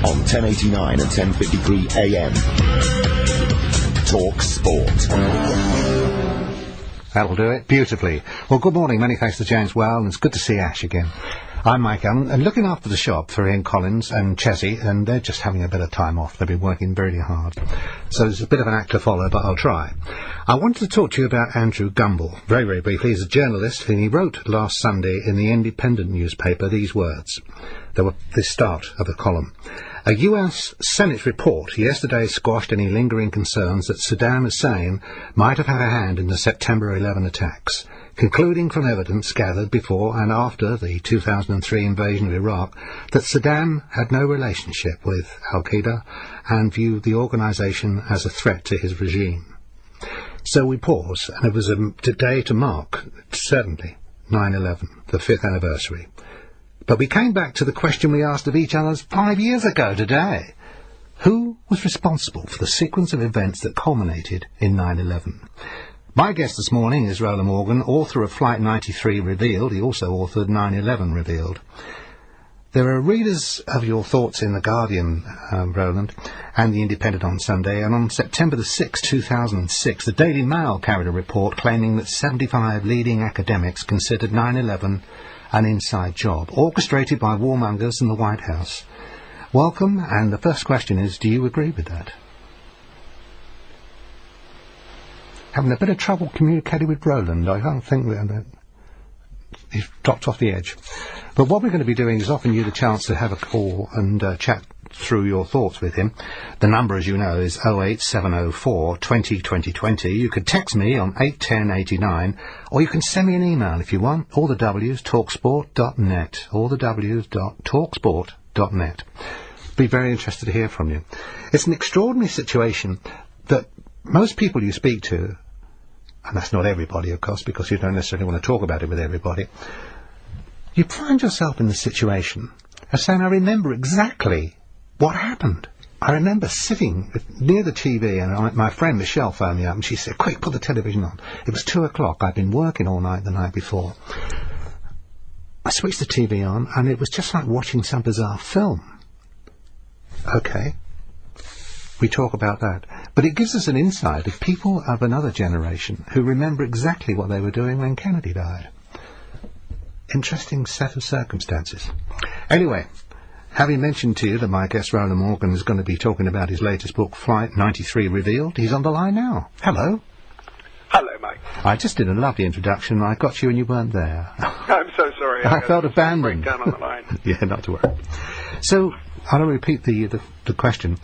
on 1089 and 1053 AM. Talk Sport. That'll do it beautifully. Well, good morning. Many thanks to James Well, and it's good to see Ash again. I'm Mike Allen, and looking after the shop for Ian Collins and Chessie, and they're just having a bit of time off. They've been working very hard. So there's a bit of an act to follow, but I'll try. I wanted to talk to you about Andrew Gumbel, very, very briefly. He's a journalist, and he wrote last Sunday in the Independent newspaper these words. They were the start of a column. A US Senate report yesterday squashed any lingering concerns that Saddam Hussein might have had a hand in the September 11 attacks, concluding from evidence gathered before and after the 2003 invasion of Iraq that Saddam had no relationship with al-Qaeda and viewed the organisation as a threat to his regime. So we pause, and it was a day to mark, certainly, 9/11, the 5th anniversary. But we came back to the question we asked of each other 5 years ago today. Who was responsible for the sequence of events that culminated in 9/11? My guest this morning is Roland Morgan, author of Flight 93 Revealed. He also authored 9/11 Revealed. There are readers of your thoughts in The Guardian, Roland, and The Independent on Sunday, and on September the 6th, 2006, the Daily Mail carried a report claiming that 75 leading academics considered 9/11 an inside job, orchestrated by warmongers in the White House. Welcome, and the first question is, do you agree with that? Having a bit of trouble communicating with Roland. I don't think that he's dropped off the edge. But what we're going to be doing is offering you the chance to have a call and chat through your thoughts with him. The number, as you know, is 08704 20 20 20. You could text me on 81089, or you can send me an email if you want. All the W's, talksport.net. All the W's, talksport.net. Be very interested to hear from you. It's an extraordinary situation that most people you speak to, and that's not everybody, of course, because you don't necessarily want to talk about it with everybody, you find yourself in the situation of saying, I remember exactly what happened. I remember sitting near the TV, and my friend Michelle phoned me up, and she said, quick, put the television on. It was 2 o'clock. I'd been working all night the night before. I switched the TV on, and it was just like watching some bizarre film. Okay. We talk about that. But it gives us an insight of people of another generation who remember exactly what they were doing when Kennedy died. Interesting set of circumstances. Anyway, having mentioned to you that my guest Roland Morgan is going to be talking about his latest book, Flight 93 Revealed, he's on the line now. Hello. Hello, Mike. I just did a lovely introduction. I got you and you weren't there. I'm so sorry. I felt abandoned. Down on the line. Yeah, not to worry. So, I'll repeat the question.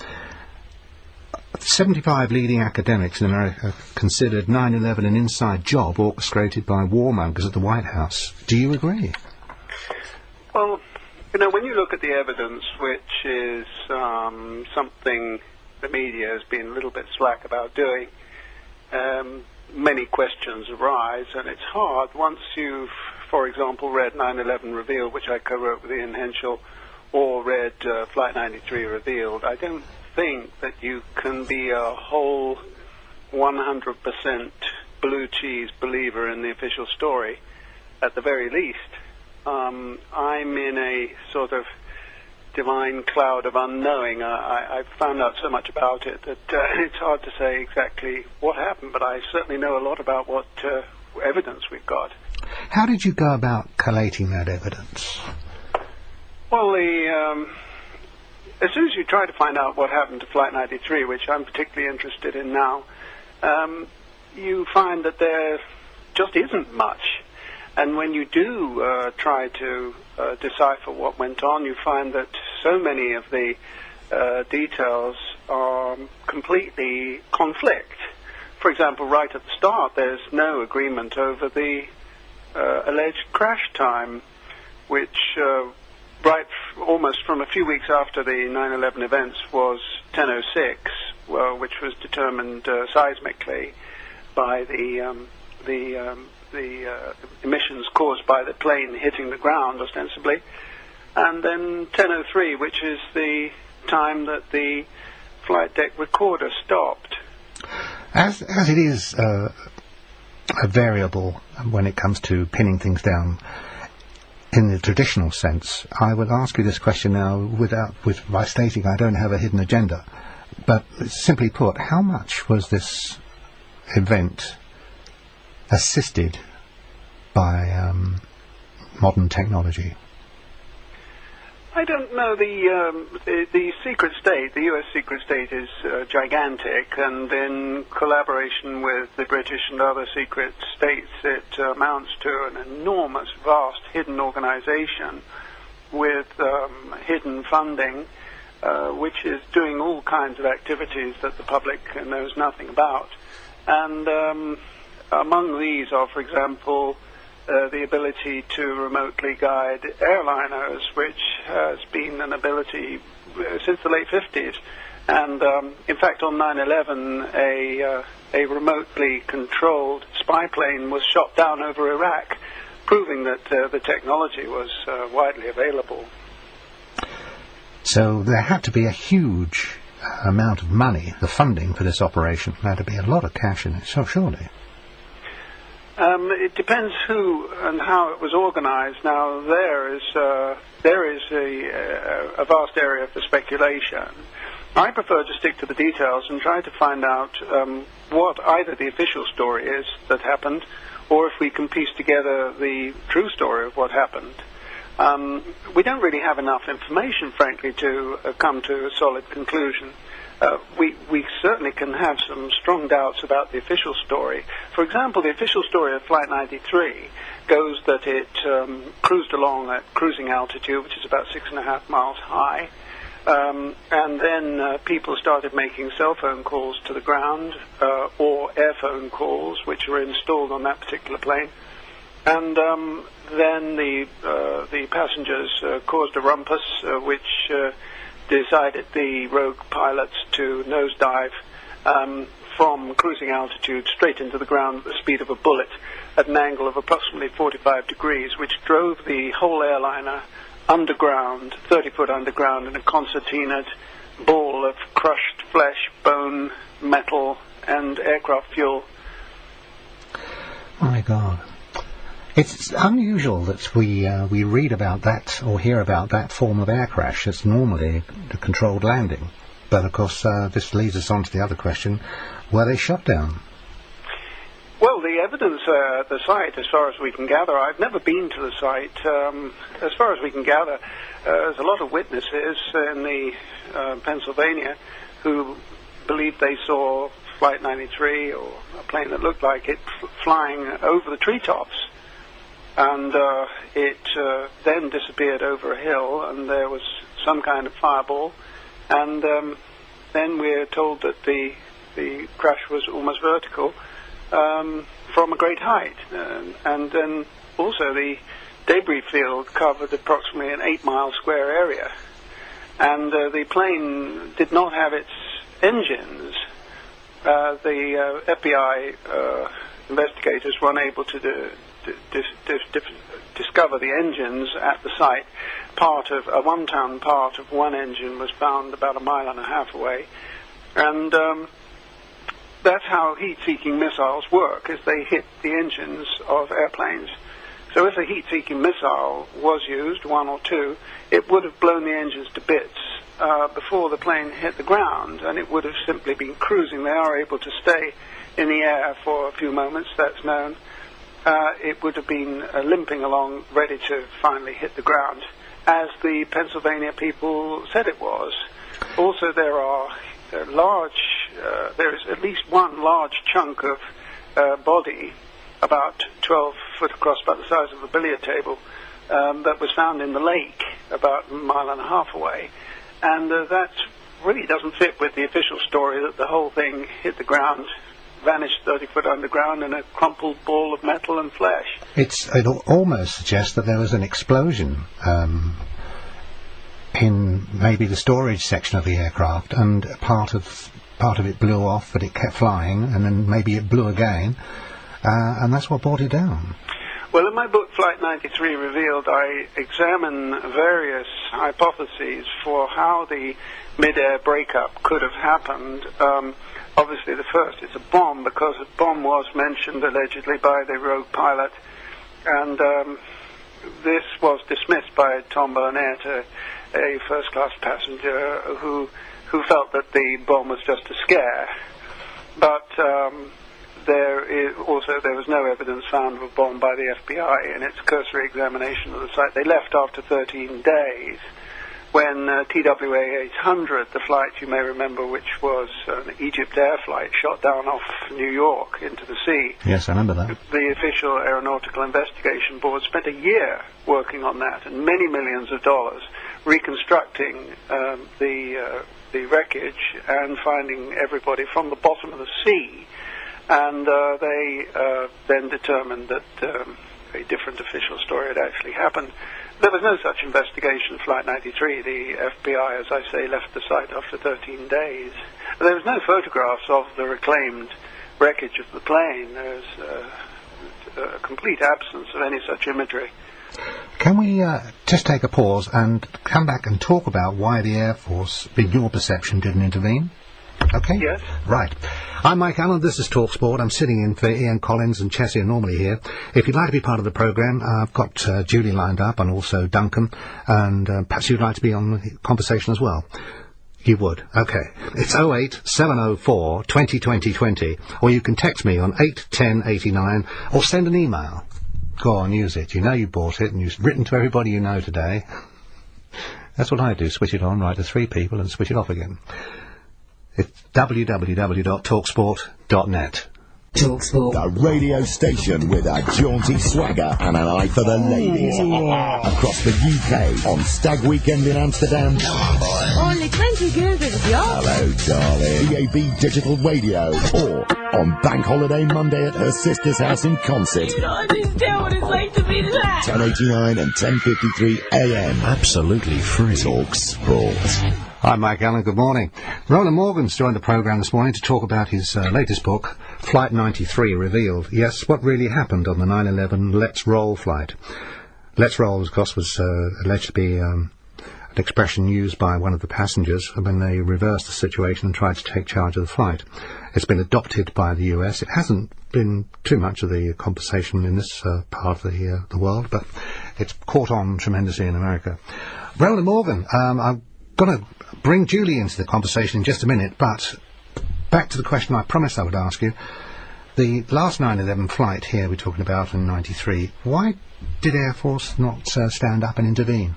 75 leading academics in America considered 9/11 an inside job orchestrated by warmongers at the White House. Do you agree? Well, when you look at the evidence, which is something the media has been a little bit slack about doing, many questions arise, and it's hard once you've, for example, read 9/11 Revealed, which I co-wrote with Ian Henschel, or read Flight 93 Revealed. I don't think that you can be a whole 100% blue cheese believer in the official story, at the very least. I'm in a sort of divine cloud of unknowing. I've found out so much about it that it's hard to say exactly what happened, but I certainly know a lot about what evidence we've got. How did you go about collating that evidence? Well, as soon as you try to find out what happened to Flight 93, which I'm particularly interested in now, you find that there just isn't much. And when you do try to decipher what went on, you find that so many of the details completely conflict. For example, right at the start, there's no agreement over the alleged crash time, which almost from a few weeks after the 9/11 events was 10:06, which was determined seismically by the emissions caused by the plane hitting the ground, ostensibly, and then 10:03, which is the time that the flight deck recorder stopped. As it is a variable when it comes to pinning things down, in the traditional sense, I would ask you this question now by stating I don't have a hidden agenda. But simply put, how much was this event assisted by modern technology? I don't know. The secret state, the U.S. secret state, is gigantic, and in collaboration with the British and other secret states, it amounts to an enormous, vast, hidden organization with hidden funding, which is doing all kinds of activities that the public knows nothing about. And among these are, for example, the ability to remotely guide airliners, which has been an ability since the late 50s. And in fact, on 9/11, a remotely controlled spy plane was shot down over Iraq, proving that the technology was widely available. So there had to be a huge amount of money, the funding for this operation. There had to be a lot of cash in it, so surely. It depends who and how it was organized. Now, there is a vast area for speculation. I prefer to stick to the details and try to find out what either the official story is that happened, or if we can piece together the true story of what happened. We don't really have enough information, frankly, to come to a solid conclusion. We certainly can have some strong doubts about the official story. For example, the official story of Flight 93 goes that it cruised along at cruising altitude, which is about 6.5 miles high, and then people started making cell phone calls to the ground or airphone calls, which were installed on that particular plane. And then the passengers caused a rumpus, which decided the rogue pilots to nosedive from cruising altitude straight into the ground at the speed of a bullet at an angle of approximately 45 degrees, which drove the whole airliner underground, 30 foot underground, in a concertinaed ball of crushed flesh, bone, metal, and aircraft fuel. My God. It's unusual that we read about that or hear about that form of air crash. It's normally a controlled landing. But, of course, this leads us on to the other question. Were they shot down? Well, the evidence at the site, as far as we can gather, I've never been to the site. As far as we can gather, there's a lot of witnesses in the Pennsylvania who believe they saw Flight 93 or a plane that looked like it flying over the treetops. And it then disappeared over a hill, and there was some kind of fireball. And then we're told that the crash was almost vertical from a great height. And then also the debris field covered approximately an 8-mile square area. And the plane did not have its engines. The FBI investigators were unable to discover the engines at the site. A 1-ton part of one engine was found about 1.5 miles away, and that's how heat-seeking missiles work, is they hit the engines of airplanes. So if a heat-seeking missile was used, one or two, it would have blown the engines to bits before the plane hit the ground, and it would have simply been cruising. They are able to stay in the air for a few moments, that's known. It would have been limping along, ready to finally hit the ground, as the Pennsylvania people said it was. Also, there is at least one large chunk of body, about 12 foot across, about the size of a billiard table, that was found in the lake about 1.5 miles away. And that really doesn't fit with the official story that the whole thing hit the ground, vanished 30 foot underground in a crumpled ball of metal and flesh. It almost suggests that there was an explosion in maybe the storage section of the aircraft, and part of it blew off, but it kept flying, and then maybe it blew again, and that's what brought it down. Well, in my book, Flight 93 Revealed, I examine various hypotheses for how the mid-air breakup could have happened. Obviously, the first is a bomb, because a bomb was mentioned allegedly by the rogue pilot, and this was dismissed by Tom Burnett, a first-class passenger who felt that the bomb was just a scare. But there was no evidence found of a bomb by the FBI in its cursory examination of the site. They left after 13 days. When TWA 800, the flight you may remember, which was an Egypt Air flight, shot down off New York into the sea. Yes, I remember that. The official Aeronautical Investigation Board spent a year working on that and many millions of dollars reconstructing the wreckage and finding everybody from the bottom of the sea. And they then determined that a different official story had actually happened. There was no such investigation. Flight 93, the FBI, as I say, left the site after 13 days. There was no photographs of the reclaimed wreckage of the plane. There's a complete absence of any such imagery. Can we just take a pause and come back and talk about why the Air Force, in your perception, didn't intervene? Okay? Yes. Right. I'm Mike Allen, this is talkSPORT. I'm sitting in for Ian Collins and Chessie are normally here. If you'd like to be part of the programme, I've got Julie lined up and also Duncan, and perhaps you'd like to be on the conversation as well. You would? Okay. It's 08 704 20 20 20, or you can text me on 81089, or send an email. Go on, use it. You know you bought it and you've written to everybody you know today. That's what I do, switch it on, write to 3 people and switch it off again. It's www.talksport.net. talkSPORT, the radio station with a jaunty swagger and an eye for the ladies. Across the UK, on Stag Weekend in Amsterdam. Only 20 girls at the yard. Hello, darling. DAB Digital Radio. Or on Bank Holiday Monday at her sister's house in Consett. You don't understand what it's like to be that. 1089 and 1053 AM. Absolutely free. talkSPORT. Hi, Mike Allen. Good morning. Roland Morgan's joined the programme this morning to talk about his latest book, Flight 93 Revealed. Yes, what really happened on the 9/11 Let's Roll flight. Let's Roll, of course, was alleged to be an expression used by one of the passengers when they reversed the situation and tried to take charge of the flight. It's been adopted by the US. It hasn't been too much of the conversation in this part of the world, but it's caught on tremendously in America. Roland Morgan, I'm going to bring Julie into the conversation in just a minute, but back to the question I promised I would ask you. The last 9/11 flight here we're talking about in 93, why did Air Force not stand up and intervene?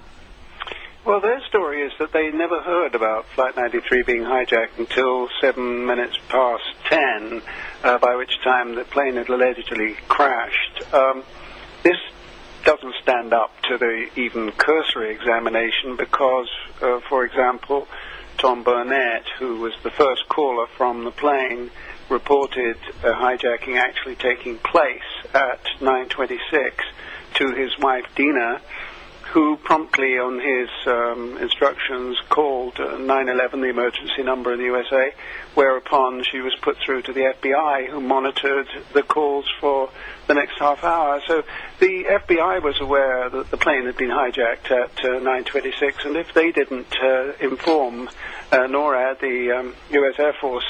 Well, their story is that they never heard about Flight 93 being hijacked until 7 minutes past 10, by which time the plane had allegedly crashed. This doesn't stand up to the even cursory examination because, for example, Tom Burnett, who was the first caller from the plane, reported a hijacking actually taking place at 9:26 to his wife Dina, who promptly on his instructions called 911, the emergency number in the USA, whereupon she was put through to the FBI, who monitored the calls for the next half hour. So the FBI was aware that the plane had been hijacked at 9:26, and if they didn't inform NORAD, the US Air Force,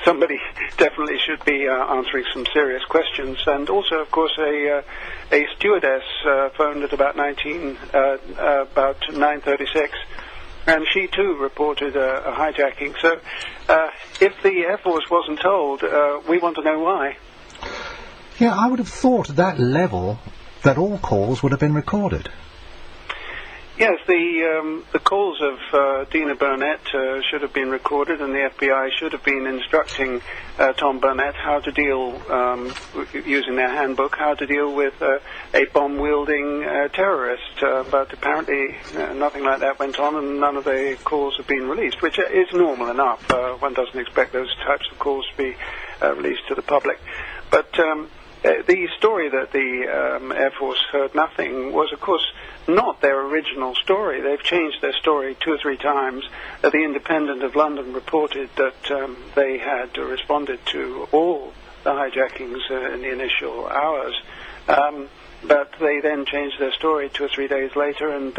somebody definitely should be answering some serious questions. And also, of course, a stewardess phoned at about 9:36, and she too reported a hijacking. So if the Air Force wasn't told, we want to know why. Yeah, I would have thought at that level that all calls would have been recorded. Yes, the calls of Dina Burnett should have been recorded, and the FBI should have been instructing Tom Burnett how to deal, using their handbook, how to deal with a bomb-wielding terrorist. But apparently nothing like that went on, and none of the calls have been released, which is normal enough. One doesn't expect those types of calls to be released to the public. But the story that the Air Force heard nothing was, of course, not their original story. They've changed their story 2 or 3 times. The Independent of London reported that they had responded to all the hijackings in the initial hours. But they then changed their story 2 or 3 days later, and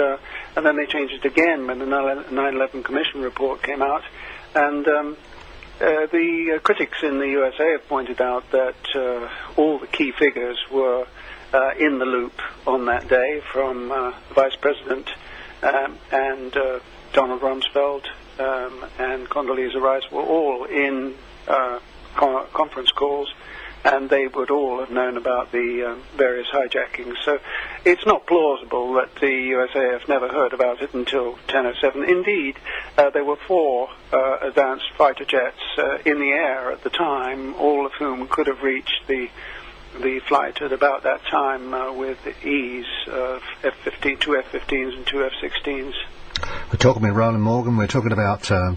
then they changed it again when the 9/11 Commission report came out. And the critics in the USA have pointed out that all the key figures were in the loop on that day from the Vice President and Donald Rumsfeld and Condoleezza Rice were all in conference calls, and they would all have known about the various hijackings. So it's not plausible that the USAF never heard about it until 10:07. Indeed, there were 4 advanced fighter jets in the air at the time, all of whom could have reached the flight at about that time with ease, F-15, 2 F-15s and 2 F-16s. We're talking with Roland Morgan. We're talking about the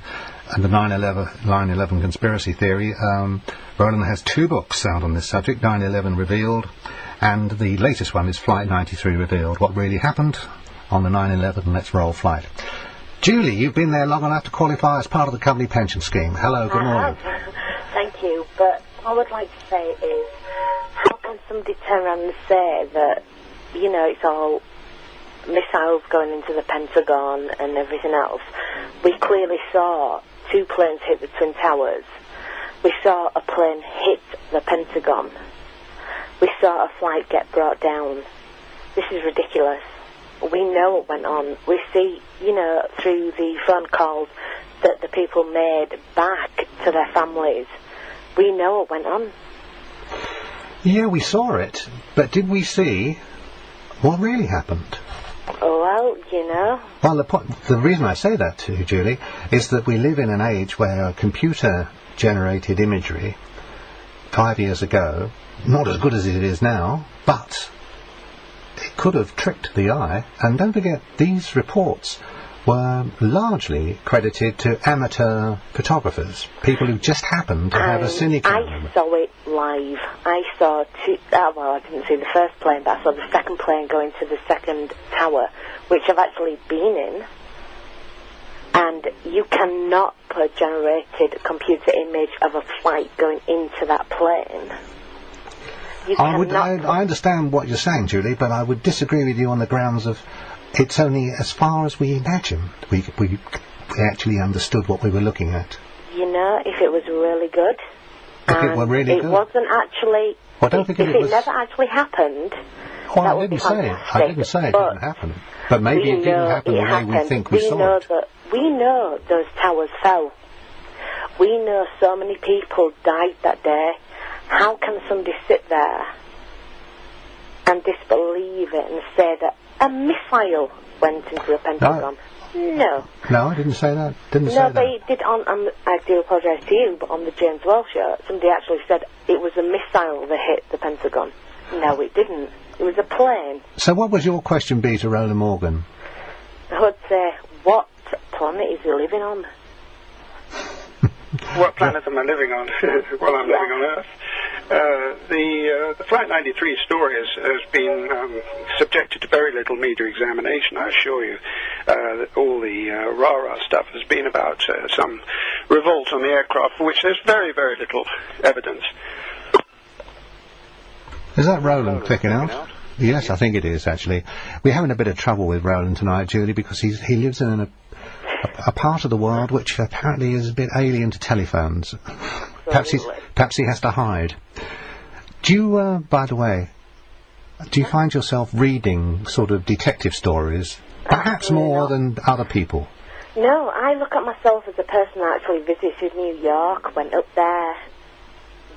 9/11 conspiracy theory. Roland has 2 books out on this subject, 9/11 Revealed, and the latest one is Flight 93 Revealed, what really happened on the 9/11 Let's Roll flight. Julie, you've been there long enough to qualify as part of the company pension scheme. Hello, good morning. Thank you, but what I would like to say is, how can somebody turn around and say that, it's all missiles going into the Pentagon and everything else? We clearly saw 2 planes hit the Twin Towers. We saw a plane hit the Pentagon. We saw a flight get brought down. This is ridiculous. We know what went on. We see, through the phone calls that the people made back to their families. We know what went on. Yeah, we saw it, but did we see what really happened? Well, Well, the reason I say that to you, Julie, is that we live in an age where computer-generated imagery, 5 years ago, not as good as it is now, but it could have tricked the eye. And don't forget, these reports were largely credited to amateur photographers, people who just happened to have a cine camera. I saw it live. I saw I didn't see the first plane, but I saw the second plane going to the second tower, which I've actually been in. And you cannot put a generated computer image of a flight going into that plane. I understand what you're saying, Julie, but I would disagree with you on the grounds of it's only as far as we imagined. We actually understood what we were looking at. If it was really good. If it were really good. It wasn't actually... Well, I don't think if it never actually happened, that would be fantastic. I didn't say it didn't happen. But maybe it didn't happen the way we think we saw it. We know those towers fell. We know so many people died that day. How can somebody sit there and disbelieve it and say that a missile went into the Pentagon? No. No, I didn't say that. No, they did I do apologise to you, but on the James Wells show, somebody actually said it was a missile that hit the Pentagon. No, it didn't. It was a plane. So what would your question be to Roland Morgan? I would say, what planet is he living on? What planet am I living on? Well, I'm living on Earth. The Flight 93 story has been subjected to very little media examination, I assure you. All the rah-rah stuff has been about some revolt on the aircraft, for which there's very, very little evidence. Is that Roland clicking out? Yes, I think it is, actually. We're having a bit of trouble with Roland tonight, Julie, because he lives in a part of the world which apparently is a bit alien to telephones. Perhaps he has to hide. Do you, by the way, do you find yourself reading sort of detective stories, perhaps more than other people? No, I look at myself as a person that actually visited New York, went up there,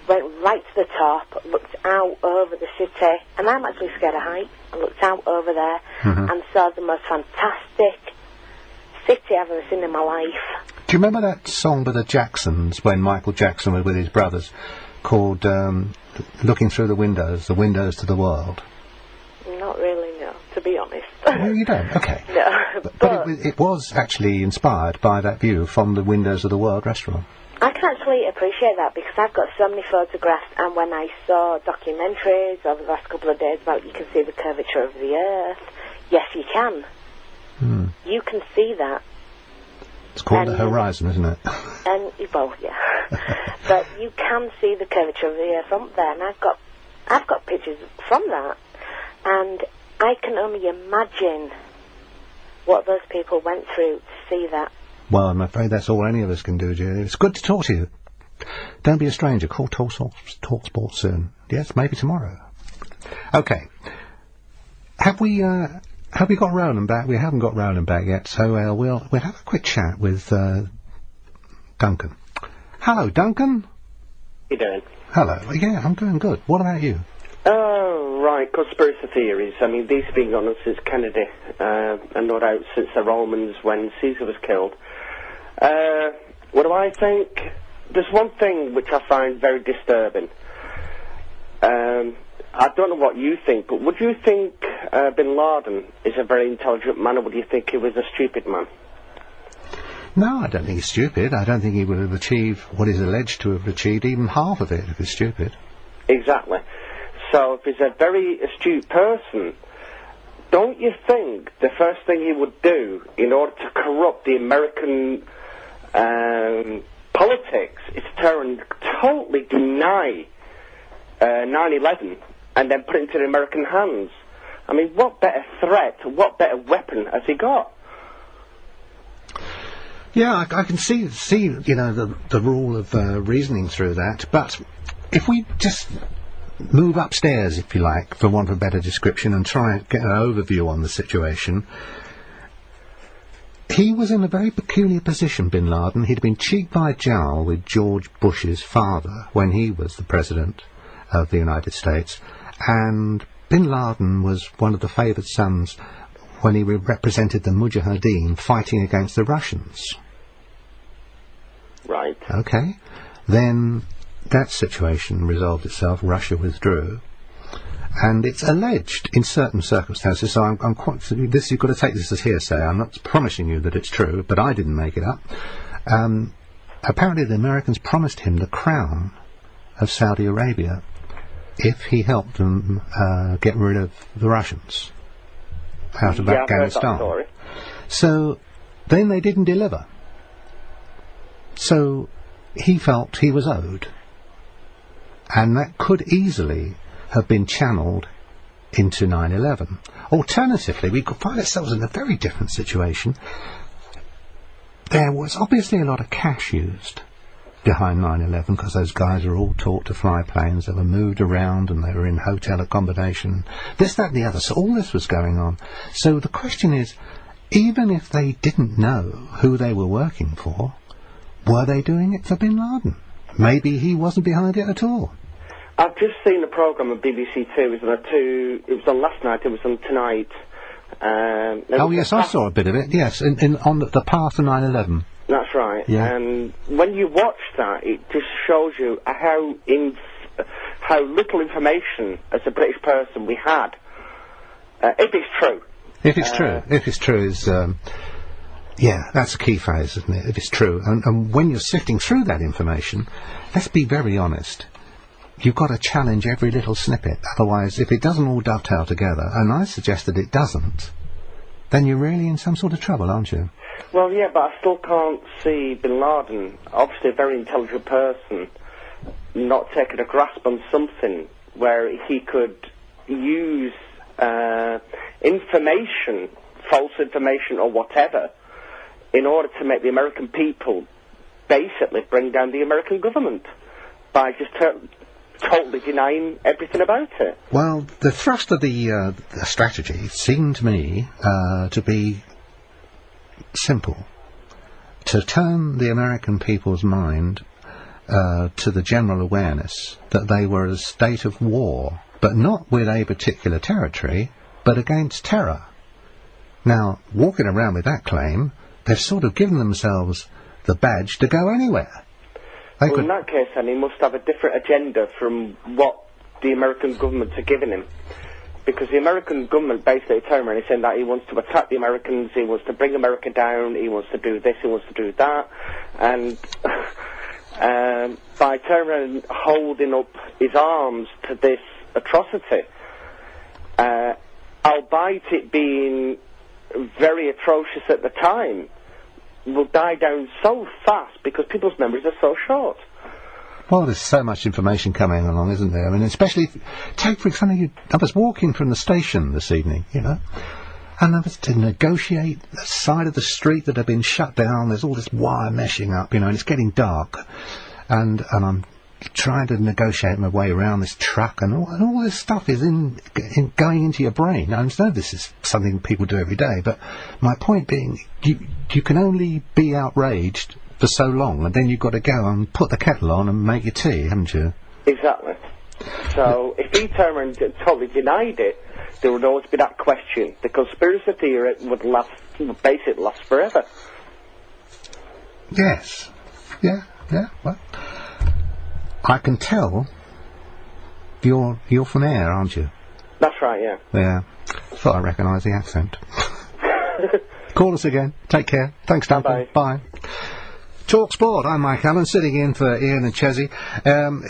went right to the top, looked out over the city, and I'm actually scared of heights. I looked out over there and saw the most fantastic city I've ever seen in my life. Do you remember that song by the Jacksons, when Michael Jackson was with his brothers, called Looking Through the Windows to the World? Not really, no, to be honest. No, you don't? Okay. No. But it was actually inspired by that view from the Windows of the World restaurant. I can actually appreciate that, because I've got so many photographs, and when I saw documentaries over the last couple of days about you can see the curvature of the Earth, yes, you can. You can see that. It's called the horizon, isn't it? And well, yeah. But you can see the curvature of the Earth from there, and I've got pictures from that, and I can only imagine what those people went through to see that. Well, I'm afraid that's all any of us can do, Julie. It's good to talk to you. Don't be a stranger. Call talkSPORT soon. Yes, maybe tomorrow. Okay. Have we got Roland back? We haven't got Roland back yet, so we'll have a quick chat with Duncan. Hello, Duncan. How you doing? Hello. Yeah, I'm doing good. What about you? Oh, right, conspiracy theories. I mean, these have been going on since Kennedy, and no doubt since the Romans when Caesar was killed. What do I think? There's one thing which I find very disturbing. I don't know what you think, but would you think Bin Laden is a very intelligent man, or would you think he was a stupid man? No, I don't think he's stupid. I don't think he would have achieved what he's alleged to have achieved, even half of it, if he's stupid. Exactly. So if he's a very astute person, don't you think the first thing he would do in order to corrupt the American politics is to turn and totally deny 9/11 and then put it into the American hands? I mean, what better threat, what better weapon has he got? Yeah, I can see the rule of reasoning through that, but if we just move upstairs, if you like, for want of a better description, and try and get an overview on the situation, he was in a very peculiar position, Bin Laden. He'd been cheek by jowl with George Bush's father when he was the president of the United States, and Bin Laden was one of the favoured sons when he represented the Mujahideen fighting against the Russians. Right. Okay. Then that situation resolved itself. Russia withdrew. And it's alleged in certain circumstances, so I'm quite... This, you've got to take this as hearsay. I'm not promising you that it's true, but I didn't make it up. Apparently the Americans promised him the crown of Saudi Arabia if he helped them get rid of the Russians out of Afghanistan. So then they didn't deliver. So he felt he was owed. And that could easily have been channeled into 9/11. Alternatively, we could find ourselves in a very different situation. There was obviously a lot of cash used behind 9/11 because those guys were all taught to fly planes. They were moved around and they were in hotel accommodation. This, that and the other. So all this was going on. So the question is, even if they didn't know who they were working for, were they doing it for Bin Laden? Maybe he wasn't behind it at all. I've just seen a programme on BBC Two. It was on last night. It was on tonight. Oh yes, I saw a bit of it. Yes, on the path to 9/11. That's right. Yeah. And when you watch that, it just shows you how little information as a British person we had. If it's true. If it's true, is yeah, that's a key phrase, isn't it? If it's true, and when you're sifting through that information, let's be very honest. You've got to challenge every little snippet. Otherwise, if it doesn't all dovetail together, and I suggest that it doesn't, then you're really in some sort of trouble, aren't you? Well, yeah, but I still can't see Bin Laden, obviously a very intelligent person, not taking a grasp on something where he could use information, false information or whatever, in order to make the American people basically bring down the American government by just totally denying everything about it. Well, the thrust of the strategy seemed to me to be simple. To turn the American people's mind to the general awareness that they were in a state of war, but not with a particular territory, but against terror. Now, walking around with that claim, they've sort of given themselves the badge to go anywhere. Well, in that case, then, he must have a different agenda from what the American government are giving him. Because the American government basically turned around and saying that he wants to attack the Americans, he wants to bring America down, he wants to do this, he wants to do that. And by turning around and holding up his arms to this atrocity, albeit it being very atrocious at the time, will die down so fast because people's memories are so short. Well, there's so much information coming along, isn't there? I mean, especially, take for example, I was walking from the station this evening, you know, and I was to negotiate the side of the street that had been shut down. There's all this wire meshing up, you know, and it's getting dark, and I'm trying to negotiate my way around this truck, and all this stuff is in going into your brain. I understand this is something people do every day, but my point being, you can only be outraged for so long, and then you've got to go and put the kettle on and make your tea, haven't you? Exactly. So if he turned and totally denied it, there would always be that question. The conspiracy theory would basically last forever. Yes. Yeah, well, I can tell you're from Ayr, aren't you? That's right, yeah. Yeah. Thought I recognised the accent. Call us again. Take care. Thanks, Duncan. Bye. Talk Sport. I'm Mike Allen, sitting in for Ian and Chessie.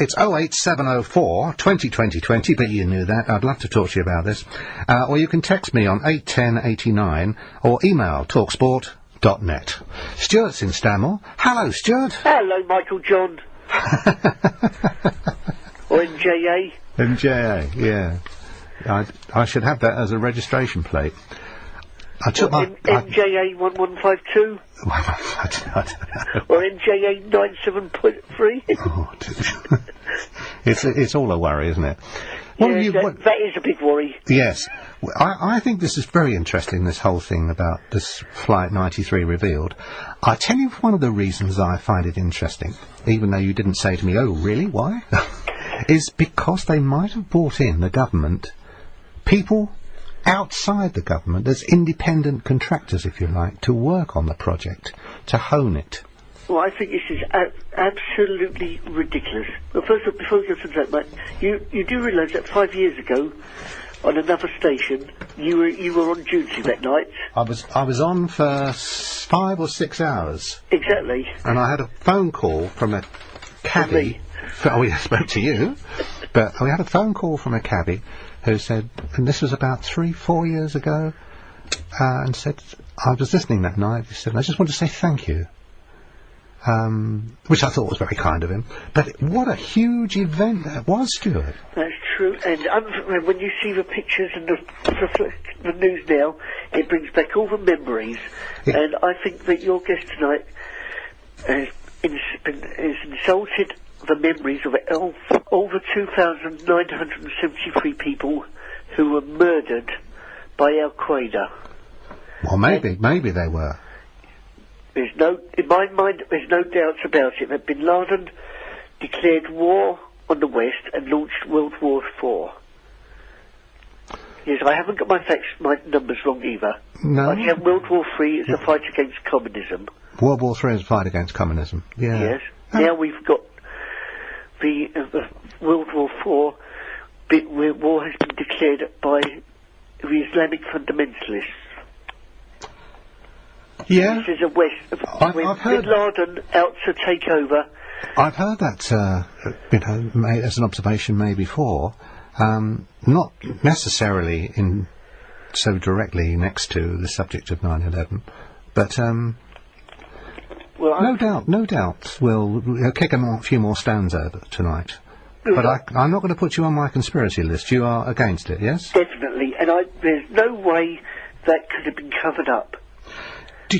It's 08704 2020, but you knew that. I'd love to talk to you about this. Or you can text me on 81089 or email talksport.net. Stuart's in Stanmore. Hello, Stuart. Hello, Michael John. Or MJA. MJA, yeah. I should have that as a registration plate. I took my... MJA 1152? Or MJA 97.3? Oh, it's all a worry, isn't it? That is a big worry. Yes. I think this is very interesting, this whole thing about this Flight 93 revealed. I tell you one of the reasons I find it interesting, even though you didn't say to me, oh, really, why? is because they might have brought in the government, people outside the government, as independent contractors, if you like, to work on the project, to hone it. Well, I think this is absolutely ridiculous. Well, first of all, before we go to that, mate, you do realise that 5 years ago, on another station, you were on duty that night. I was on for 5 or 6 hours. Exactly. And I had a phone call from a cabbie. We spoke to you, but we had a phone call from a cabbie who said, and this was about 3-4 years ago, and said, I was listening that night. He said, I just want to say thank you. Which I thought was very kind of him. But what a huge event that was, Stuart. That's true. And when you see the pictures and the news now, it brings back all the memories. And I think that your guest tonight has insulted the memories of over 2,973 people who were murdered by Al-Qaeda. Well, maybe they were. In my mind, there's no doubts about it that Bin Laden declared war on the West and launched World War IV. Yes, I haven't got my numbers wrong either. No. I have World War III as a fight against communism. World War III is a fight against communism. Yeah. Yes. Now we've got the World War IV, where war has been declared by the Islamic fundamentalists. Yeah. This is a West. I've heard Bin Laden out to take over. I've heard that, made as an observation made before, not necessarily so directly next to the subject of 9/11, but no doubt we'll kick a few more stones over tonight. But I'm not going to put you on my conspiracy list. You are against it, yes? Definitely, and there's no way that could have been covered up. Do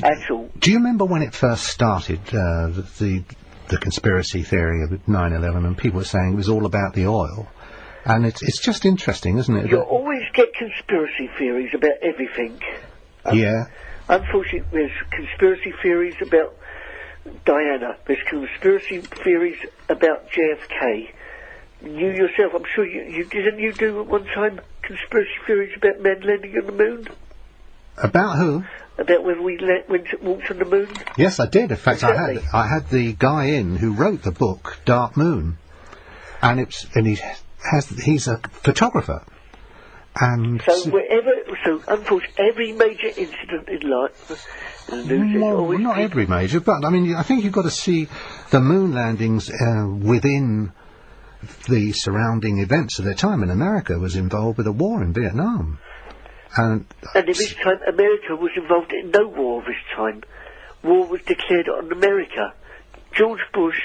you remember when it first started, the conspiracy theory of 9/11, and people were saying it was all about the oil? And it's just interesting, isn't it? You always get conspiracy theories about everything. Yeah. Unfortunately, there's conspiracy theories about Diana. There's conspiracy theories about JFK. You yourself, I'm sure didn't you do at one time conspiracy theories about men landing on the moon? About who? About when we walked on the moon? Yes, I did. In fact, exactly. I had the guy in who wrote the book Dark Moon, and he's a photographer. And so unfortunately, every major incident in life, not every major, but I mean, I think you've got to see the moon landings within the surrounding events of their time. And America was involved with a war in Vietnam. And in this time, America was involved in no war this time. War was declared on America. George Bush